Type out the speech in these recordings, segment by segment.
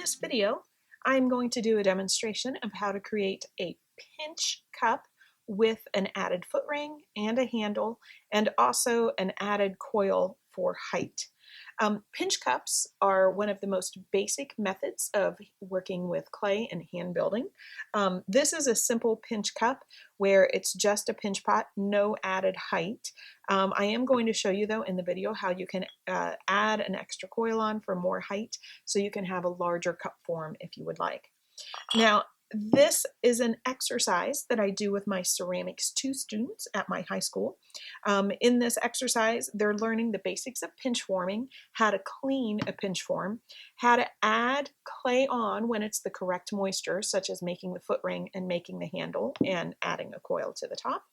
this video, I'm going to do a demonstration of how to create a pinch cup with an added foot ring and a handle, and also an added coil for height. Pinch cups are one of the most basic methods of working with clay and hand building. This is a simple pinch cup where it's just a pinch pot, no added height. I am going to show you though in the video how you can add an extra coil on for more height so you can have a larger cup form if you would like. Now, this is an exercise that I do with my Ceramics 2 students at my high school. In this exercise, they're learning the basics of pinch forming, how to clean a pinch form, how to add clay on when it's the correct moisture, such as making the foot ring and making the handle and adding a coil to the top,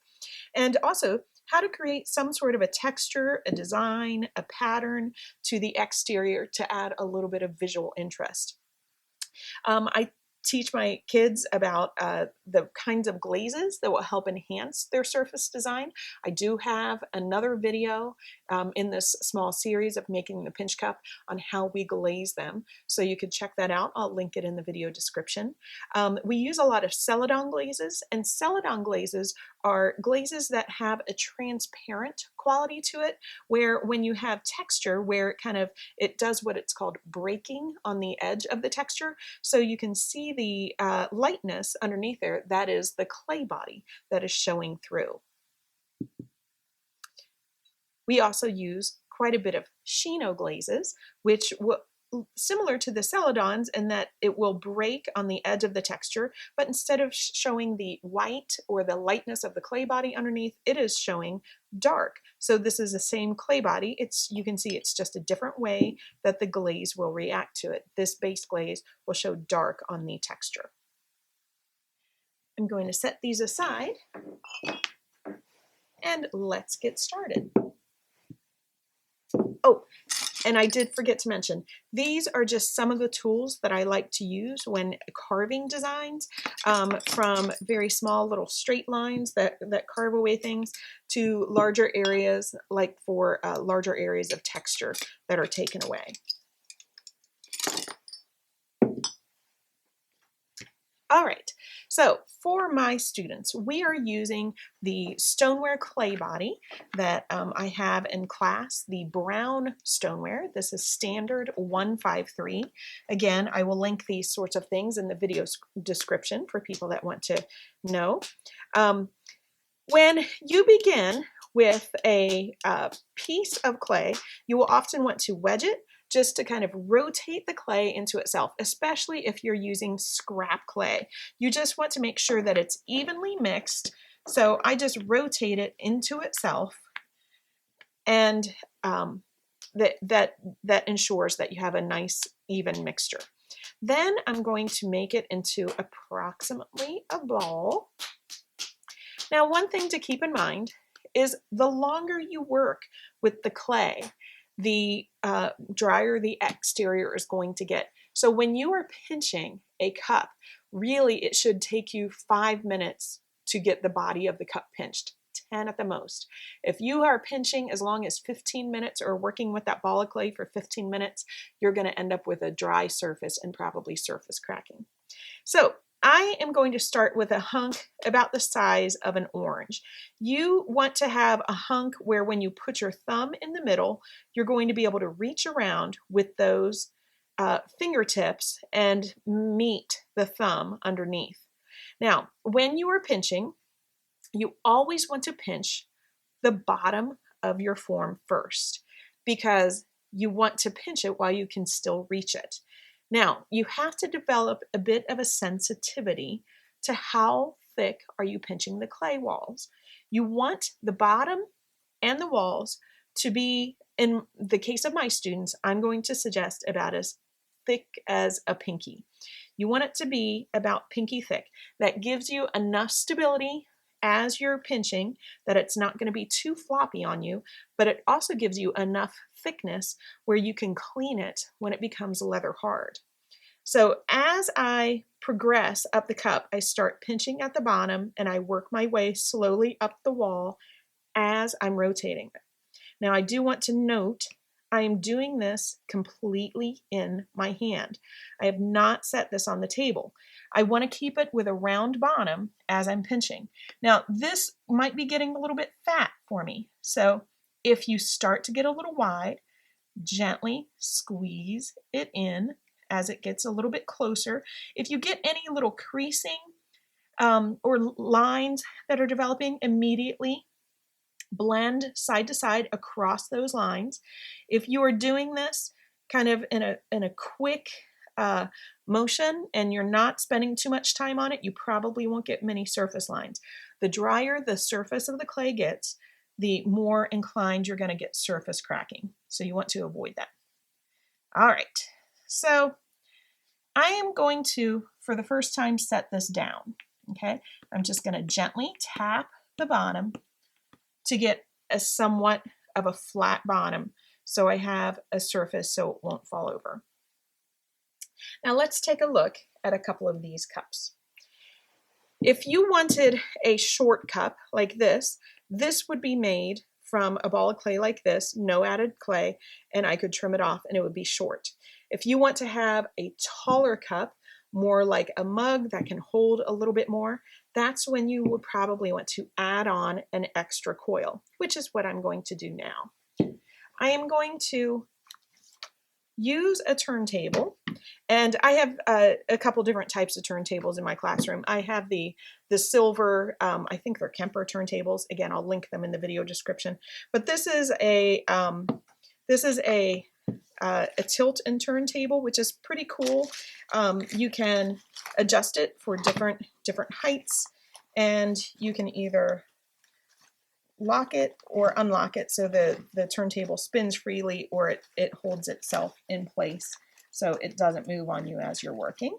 and also how to create some sort of a texture, a design, a pattern to the exterior to add a little bit of visual interest. I teach my kids about the kinds of glazes that will help enhance their surface design. I do have another video in this small series of making the pinch cup on how we glaze them, so you could check that out. I'll link it in the video description. We use a lot of Celadon glazes, and Celadon glazes are glazes that have a transparent quality to it, where when you have texture, where it does what it's called breaking on the edge of the texture, so you can see the lightness underneath there. That is the clay body that is showing through. We also use quite a bit of Chino glazes, which will similar to the Celadons in that it will break on the edge of the texture, but instead of showing the white or the lightness of the clay body underneath, it is showing dark. So this is the same clay body. You can see it's just a different way that the glaze will react to it. This base glaze will show dark on the texture. I'm going to set these aside and let's get started. Oh, and I did forget to mention, these are just some of the tools that I like to use when carving designs, from very small little straight lines that carve away things to larger areas, like for larger areas of texture that are taken away. All right, so for my students, we are using the stoneware clay body that I have in class, the brown stoneware. This is standard 153. Again, I will link these sorts of things in the video description for people that want to know. When you begin with a piece of clay, you will often want to wedge it just to kind of rotate the clay into itself, especially if you're using scrap clay. You just want to make sure that it's evenly mixed. So I just rotate it into itself, and that ensures that you have a nice even mixture. Then I'm going to make it into approximately a ball. Now, one thing to keep in mind is the longer you work with the clay, the drier the exterior is going to get. So when you are pinching a cup, really it should take you 5 minutes to get the body of the cup pinched, 10 at the most. If you are pinching as long as 15 minutes or working with that ball of clay for 15 minutes, you're going to end up with a dry surface and probably surface cracking. So I am going to start with a hunk about the size of an orange. You want to have a hunk where when you put your thumb in the middle, you're going to be able to reach around with those fingertips and meet the thumb underneath. Now, when you are pinching, you always want to pinch the bottom of your form first, because you want to pinch it while you can still reach it. Now, you have to develop a bit of a sensitivity to how thick are you pinching the clay walls. You want the bottom and the walls to be, in the case of my students, I'm going to suggest about as thick as a pinky. You want it to be about pinky thick. That gives you enough stability as you're pinching that it's not going to be too floppy on you, but it also gives you enough thickness where you can clean it when it becomes leather hard. So as I progress up the cup, I start pinching at the bottom and I work my way slowly up the wall as I'm rotating it. Now I do want to note I am doing this completely in my hand. I have not set this on the table. I want to keep it with a round bottom as I'm pinching. Now, this might be getting a little bit fat for me. So if you start to get a little wide, gently squeeze it in as it gets a little bit closer. If you get any little creasing or lines that are developing, immediately blend side to side across those lines. If you are doing this kind of in a quick motion and you're not spending too much time on it, you probably won't get many surface lines. The drier the surface of the clay gets, the more inclined you're going to get surface cracking. So you want to avoid that. All right, so I am going to, for the first time, set this down. Okay, I'm just going to gently tap the bottom to get a somewhat of a flat bottom so I have a surface so it won't fall over. Now let's take a look at a couple of these cups. If you wanted a short cup like this would be made from a ball of clay like this, no added clay, and I could trim it off and it would be short. If you want to have a taller cup, more like a mug that can hold a little bit more, that's when you would probably want to add on an extra coil, which is what I'm going to do now. I am going to use a turntable, and I have a couple different types of turntables in my classroom. I have the silver, I think they're Kemper turntables. Again, I'll link them in the video description. But this is a tilt and turntable, which is pretty cool. You can adjust it for different heights, and you can either lock it or unlock it so the turntable spins freely, or it holds itself in place so it doesn't move on you as you're working.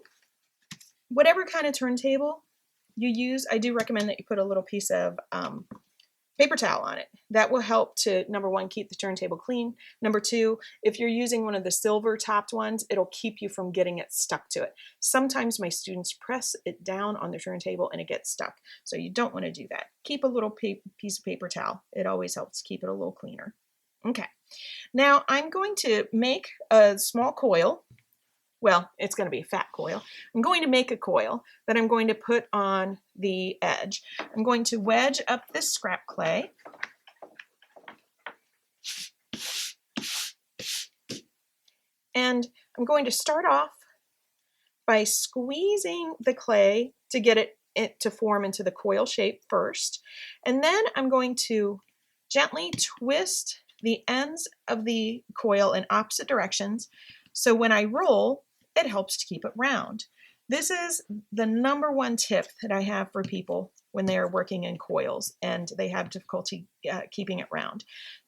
Whatever kind of turntable you use, I do recommend that you put a little piece of paper towel on it. That will help to, number one, keep the turntable clean. Number two, if you're using one of the silver topped ones, it'll keep you from getting it stuck to it. Sometimes my students press it down on the turntable and it gets stuck. So you don't want to do that. Keep a little piece of paper towel. It always helps keep it a little cleaner. Okay, now I'm going to make a small coil. Well, it's going to be a fat coil. I'm going to make a coil that I'm going to put on the edge. I'm going to wedge up this scrap clay. And I'm going to start off by squeezing the clay to get it to form into the coil shape first. And then I'm going to gently twist the ends of the coil in opposite directions. So when I roll, it helps to keep it round. This is the number one tip that I have for people when they are working in coils and they have difficulty keeping it round.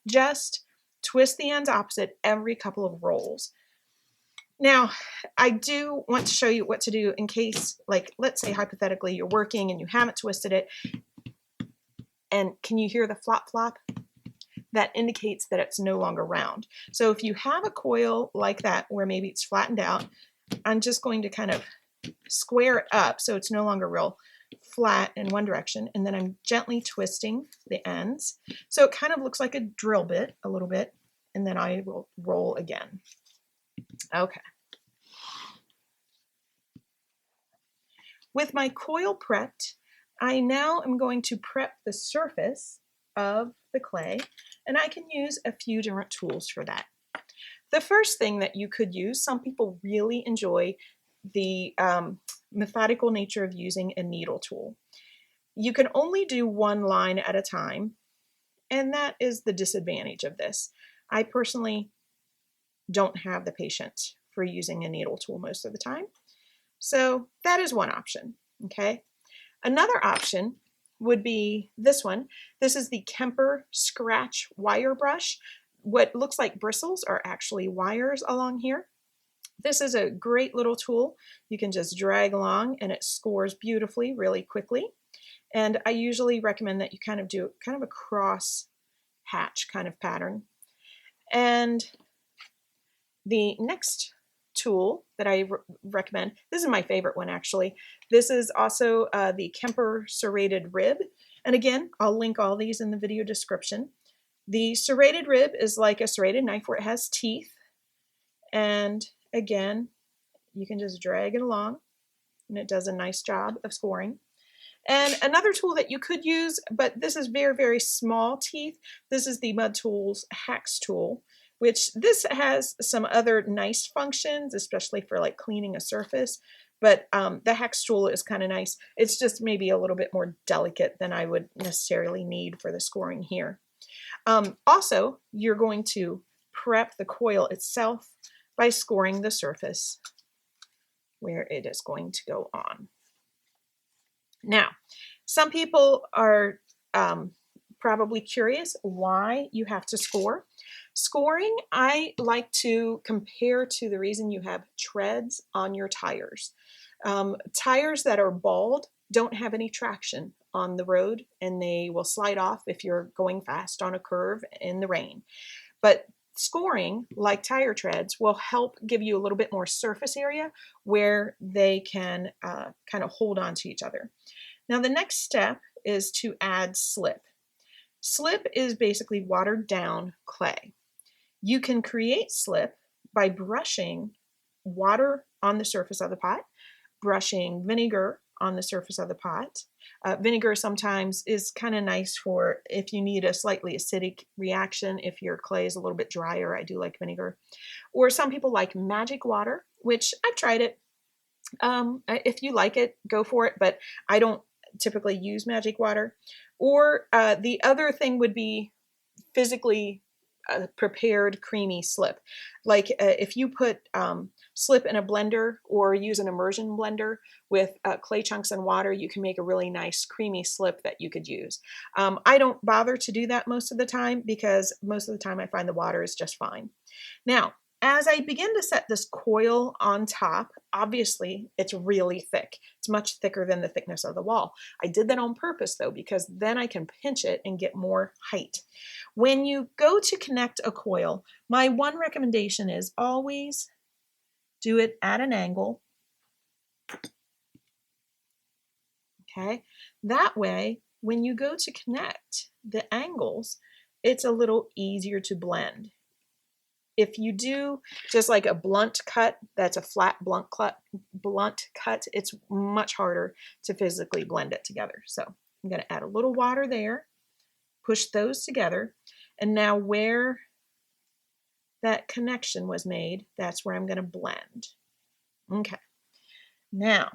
Just twist the ends opposite every couple of rolls. Now, I do want to show you what to do in case, like, let's say hypothetically you're working and you haven't twisted it. And can you hear the flop flop? That indicates that it's no longer round. So if you have a coil like that where maybe it's flattened out, I'm just going to kind of square it up so it's no longer real flat in one direction, and then I'm gently twisting the ends so it kind of looks like a drill bit a little bit, and then I will roll again. Okay. With my coil prepped, I now am going to prep the surface of the clay, and I can use a few different tools for that. The first thing that you could use, some people really enjoy the methodical nature of using a needle tool. You can only do one line at a time, and that is the disadvantage of this. I personally don't have the patience for using a needle tool most of the time. So that is one option, okay? Another option would be this one. This is the Kemper Scratch Wire Brush. What looks like bristles are actually wires along here. This is a great little tool. You can just drag along and it scores beautifully, really quickly. And I usually recommend that you kind of do kind of a cross hatch kind of pattern. And the next tool that I recommend, this is my favorite one actually. This is also the Kemper Serrated Rib. And again, I'll link all these in the video description. The serrated rib is like a serrated knife where it has teeth. And again, you can just drag it along and it does a nice job of scoring. And another tool that you could use, but this is very, very small teeth, this is the Mud Tools Hex tool, which this has some other nice functions, especially for like cleaning a surface. But the hex tool is kind of nice. It's just maybe a little bit more delicate than I would necessarily need for the scoring here. Also, you're going to prep the coil itself by scoring the surface where it is going to go on. Now, some people are probably curious why you have to score. Scoring, I like to compare to the reason you have treads on your tires. Tires that are bald don't have any traction on the road and they will slide off if you're going fast on a curve in the rain. But scoring, like tire treads, will help give you a little bit more surface area where they can kind of hold on to each other. Now the next step is to add slip. Slip is basically watered down clay. You can create slip by brushing water on the surface of the pot, brushing vinegar on the surface of the pot. Vinegar sometimes is kind of nice for if you need a slightly acidic reaction. If your clay is a little bit drier, I do like vinegar. Or some people like magic water, which I've tried it. If you like it, go for it, but I don't typically use magic water. Or the other thing would be physically prepared creamy slip. Like if you put slip in a blender or use an immersion blender with clay chunks and water, you can make a really nice creamy slip that you could use. I don't bother to do that most of the time because most of the time I find the water is just fine. Now, as I begin to set this coil on top, obviously it's really thick. It's much thicker than the thickness of the wall. I did that on purpose though, because then I can pinch it and get more height. When you go to connect a coil, my one recommendation is always do it at an angle. Okay, that way, when you go to connect the angles, it's a little easier to blend. If you do just like a blunt cut, that's a flat blunt cut, it's much harder to physically blend it together. So I'm going to add a little water there, push those together, and now where that connection was made, that's where I'm going to blend. Okay, now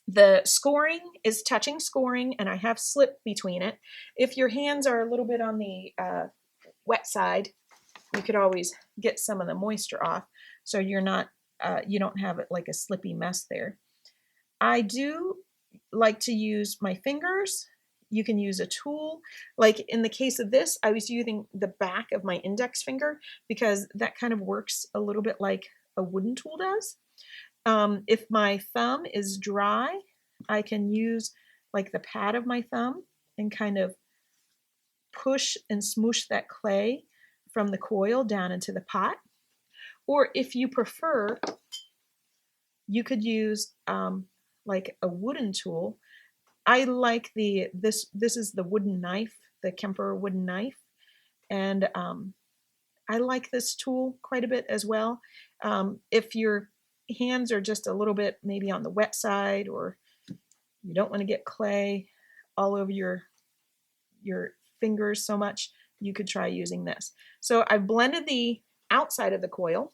the scoring is touching scoring and I have slip between it. If your hands are a little bit on the wet side, you could always get some of the moisture off so you're not, you don't have it like a slippy mess there. I do like to use my fingers. You can use a tool. Like in the case of this, I was using the back of my index finger because that kind of works a little bit like a wooden tool does. If my thumb is dry, I can use like the pad of my thumb and kind of push and smoosh that clay from the coil down into the pot. Or if you prefer, you could use like a wooden tool. I like this is the wooden knife, the Kemper wooden knife, and I like this tool quite a bit as well. If your hands are just a little bit maybe on the wet side, or you don't want to get clay all over your fingers so much, you could try using this. So I've blended the outside of the coil.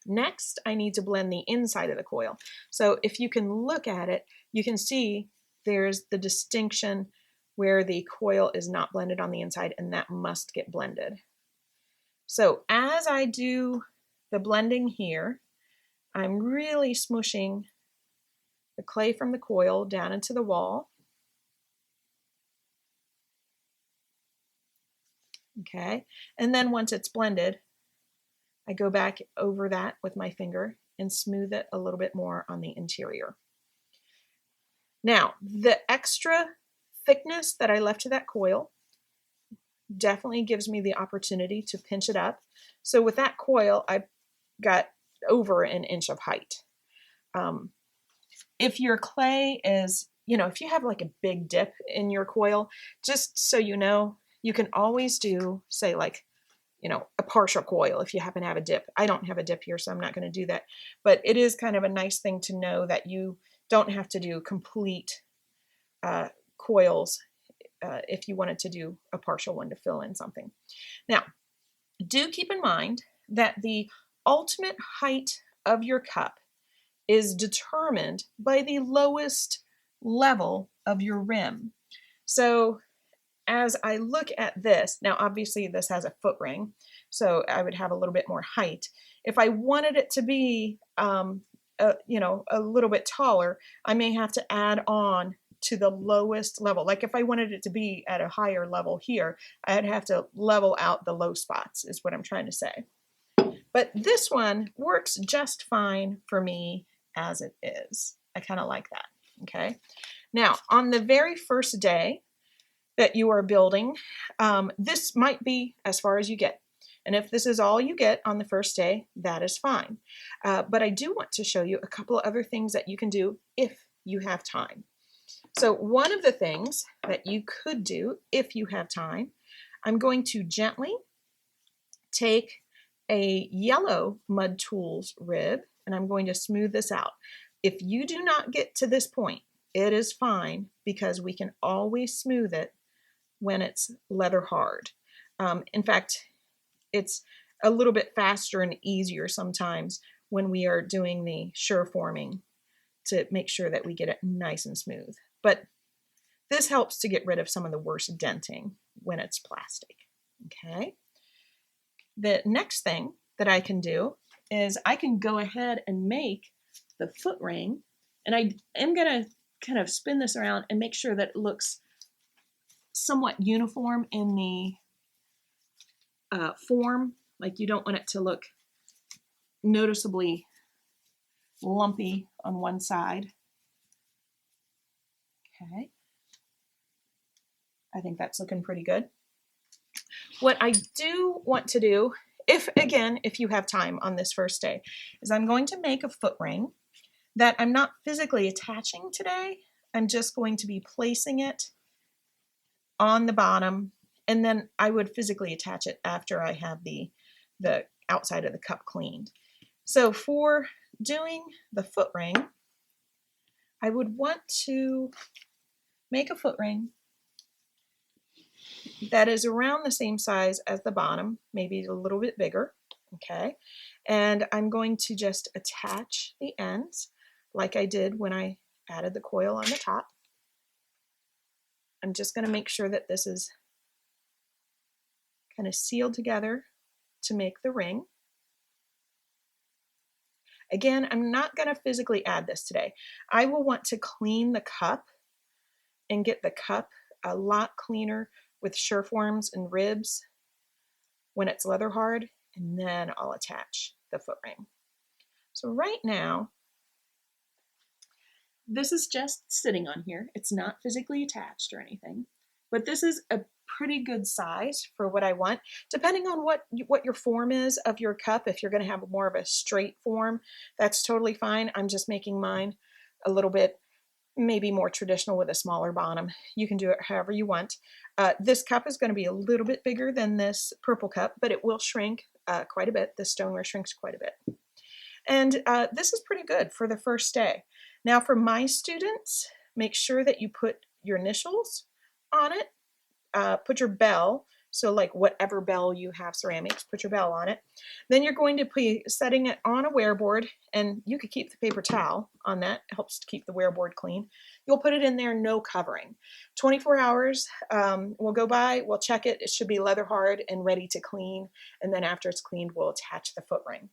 Next, I need to blend the inside of the coil. So if you can look at it, you can see there's the distinction where the coil is not blended on the inside, and that must get blended. So as I do the blending here, I'm really smooshing the clay from the coil down into the wall. Okay, and then once it's blended, I go back over that with my finger and smooth it a little bit more on the interior. Now, the extra thickness that I left to that coil definitely gives me the opportunity to pinch it up. So with that coil, I got over an inch of height. If your clay is, if you have like a big dip in your coil, just so you know, You can always do, say, like, a partial coil if you happen to have a dip. I don't have a dip here, so I'm not going to do that. But it is kind of a nice thing to know that you don't have to do complete coils if you wanted to do a partial one to fill in something. Now, do keep in mind that the ultimate height of your cup is determined by the lowest level of your rim. So as I look at this, now obviously this has a foot ring, so I would have a little bit more height. If I wanted it to be, a little bit taller, I may have to add on to the lowest level. Like if I wanted it to be at a higher level here, I'd have to level out the low spots, is what I'm trying to say. But this one works just fine for me as it is. I kind of like that, okay? Now, on the very first day that you are building, this might be as far as you get. And if this is all you get on the first day, that is fine. But I do want to show you a couple of other things that you can do if you have time. So one of the things that you could do if you have time, I'm going to gently take a yellow Mud Tools rib and I'm going to smooth this out. If you do not get to this point, it is fine because we can always smooth it when it's leather hard. In fact, it's a little bit faster and easier sometimes when we are doing the sure forming to make sure that we get it nice and smooth. But this helps to get rid of some of the worst denting when it's plastic. Okay. The next thing that I can do is I can go ahead and make the foot ring, and I am going to kind of spin this around and make sure that it looks somewhat uniform in the form. Like you don't want it to look noticeably lumpy on one side. Okay. I think that's looking pretty good. What I do want to do, if you have time on this first day, is I'm going to make a foot ring that I'm not physically attaching today. I'm just going to be placing it on the bottom, and then I would physically attach it after I have the outside of the cup cleaned. So for doing the foot ring, I would want to make a foot ring that is around the same size as the bottom, maybe a little bit bigger, okay? And I'm going to just attach the ends like I did when I added the coil on the top. I'm just going to make sure that this is kind of sealed together to make the ring. Again, I'm not going to physically add this today. I will want to clean the cup and get the cup a lot cleaner with sureforms and ribs when it's leather hard, and then I'll attach the foot ring. So right now, this is just sitting on here. It's not physically attached or anything, but this is a pretty good size for what I want. Depending on what your form is of your cup, if you're going to have more of a straight form, that's totally fine. I'm just making mine a little bit maybe more traditional with a smaller bottom. You can do it however you want. This cup is going to be a little bit bigger than this purple cup, but it will shrink quite a bit. The stoneware shrinks quite a bit. And this is pretty good for the first day. Now for my students, make sure that you put your initials on it. Put your bell, so like whatever bell you have ceramics, put your bell on it. Then you're going to be setting it on a wear board, and you could keep the paper towel on that. It helps to keep the wear board clean. You'll put it in there, no covering. 24 hours will go by, we'll check it. It should be leather hard and ready to clean, and then after it's cleaned, we'll attach the foot ring.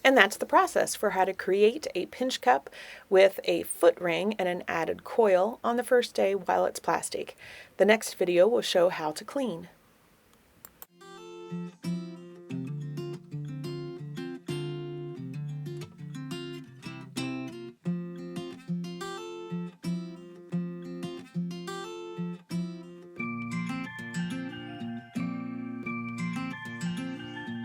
And that's the process for how to create a pinch cup with a foot ring and an added coil on the first day while it's plastic. The next video will show how to clean.